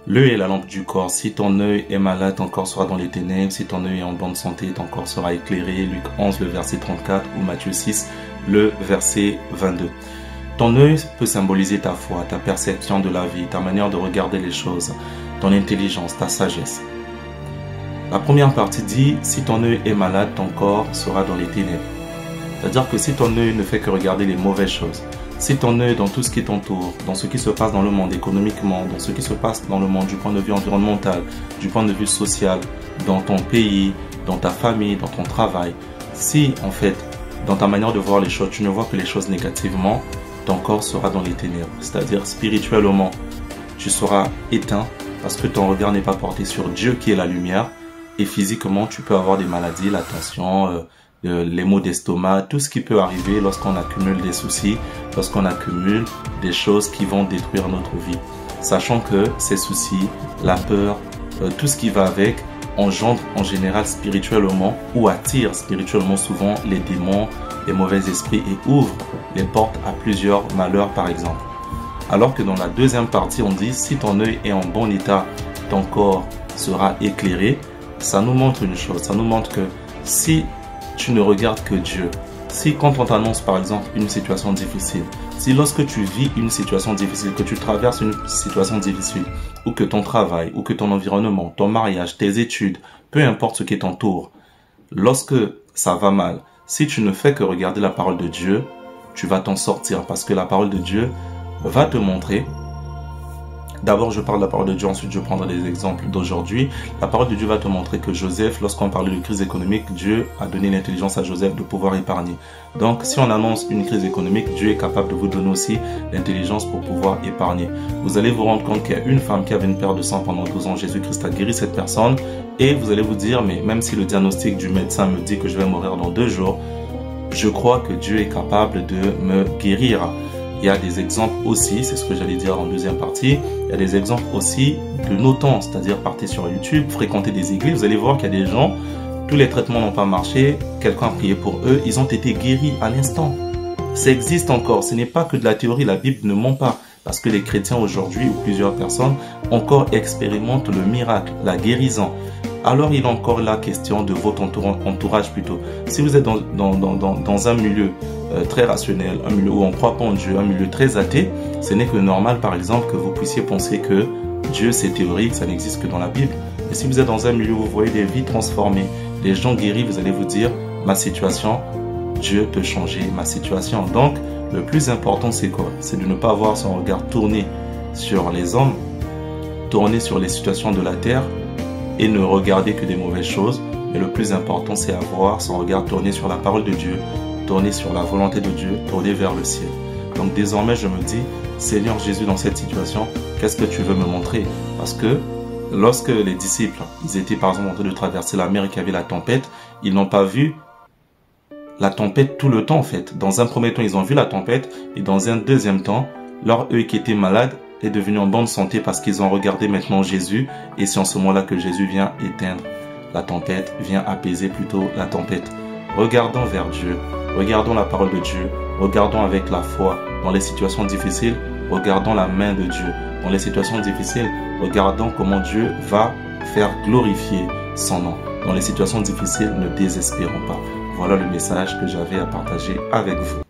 L'œil est la lampe du corps. Si ton œil est malade, ton corps sera dans les ténèbres. Si ton œil est en bonne santé, ton corps sera éclairé. Luc 11, le verset 34 ou Matthieu 6, le verset 22. Ton œil peut symboliser ta foi, ta perception de la vie, ta manière de regarder les choses, ton intelligence, ta sagesse. La première partie dit, si ton œil est malade, ton corps sera dans les ténèbres. C'est-à-dire que si ton œil ne fait que regarder les mauvaises choses, si ton œil dans tout ce qui t'entoure, dans ce qui se passe dans le monde économiquement, dans ce qui se passe dans le monde du point de vue environnemental, du point de vue social, dans ton pays, dans ta famille, dans ton travail, si en fait, dans ta manière de voir les choses, tu ne vois que les choses négativement, ton corps sera dans les ténèbres. C'est-à-dire spirituellement, tu seras éteint parce que ton regard n'est pas porté sur Dieu qui est la lumière. Et physiquement, tu peux avoir des maladies, la tension, les maux d'estomac, tout ce qui peut arriver lorsqu'on accumule des soucis, lorsqu'on accumule des choses qui vont détruire notre vie. Sachant que ces soucis, la peur, tout ce qui va avec, engendre en général spirituellement ou attire spirituellement souvent les démons, les mauvais esprits et ouvre les portes à plusieurs malheurs par exemple. Alors que dans la deuxième partie, on dit si ton œil est en bon état, ton corps sera éclairé. Ça nous montre une chose, ça nous montre que si tu ne regardes que Dieu, si quand on t'annonce par exemple une situation difficile, si lorsque tu vis une situation difficile, que tu traverses une situation difficile, ou que ton travail, ou que ton environnement, ton mariage, tes études, peu importe ce qui t'entoure, lorsque ça va mal, si tu ne fais que regarder la parole de Dieu, tu vas t'en sortir parce que la parole de Dieu va te montrer. D'abord, je parle de la parole de Dieu, ensuite je prendrai des exemples d'aujourd'hui. La parole de Dieu va te montrer que Joseph, lorsqu'on parlait de crise économique, Dieu a donné l'intelligence à Joseph de pouvoir épargner. Donc, si on annonce une crise économique, Dieu est capable de vous donner aussi l'intelligence pour pouvoir épargner. Vous allez vous rendre compte qu'il y a une femme qui avait une perte de sang pendant 12 ans. Jésus-Christ a guéri cette personne. Et vous allez vous dire, mais même si le diagnostic du médecin me dit que je vais mourir dans 2 jours, je crois que Dieu est capable de me guérir. Il y a des exemples aussi, c'est ce que j'allais dire en deuxième partie, il y a des exemples aussi de nos temps, c'est-à-dire partez sur YouTube, fréquentez des églises, vous allez voir qu'il y a des gens, tous les traitements n'ont pas marché, quelqu'un a prié pour eux, ils ont été guéris à l'instant. Ça existe encore, ce n'est pas que de la théorie, la Bible ne ment pas, parce que les chrétiens aujourd'hui, ou plusieurs personnes, encore expérimentent le miracle, la guérison. Alors il est encore la question de votre entourage plutôt. Si vous êtes dans un milieu très rationnel, un milieu où on ne croit pas en Dieu, un milieu très athée, ce n'est que normal par exemple que vous puissiez penser que Dieu c'est théorique, ça n'existe que dans la Bible. Et si vous êtes dans un milieu où vous voyez des vies transformées, des gens guéris, vous allez vous dire ma situation, Dieu peut changer ma situation. Donc le plus important c'est quoi? C'est de ne pas avoir son regard tourné sur les hommes, tourné sur les situations de la terre, et ne regarder que des mauvaises choses. Mais le plus important, c'est avoir son regard tourné sur la parole de Dieu, tourné sur la volonté de Dieu, tourné vers le ciel. Donc désormais, je me dis, Seigneur Jésus, dans cette situation, qu'est-ce que tu veux me montrer? Parce que lorsque les disciples, ils étaient par exemple en train de traverser la mer et qu'il y avait la tempête, ils n'ont pas vu la tempête tout le temps en fait. Dans un premier temps, ils ont vu la tempête et dans un deuxième temps, leur œil qui était malade est devenu en bonne santé parce qu'ils ont regardé maintenant Jésus et c'est en ce moment-là que Jésus vient éteindre la tempête, vient apaiser plutôt la tempête. Regardons vers Dieu, regardons la parole de Dieu, regardons avec la foi dans les situations difficiles, regardons la main de Dieu. Dans les situations difficiles, regardons comment Dieu va faire glorifier son nom. Dans les situations difficiles, ne désespérons pas. Voilà le message que j'avais à partager avec vous.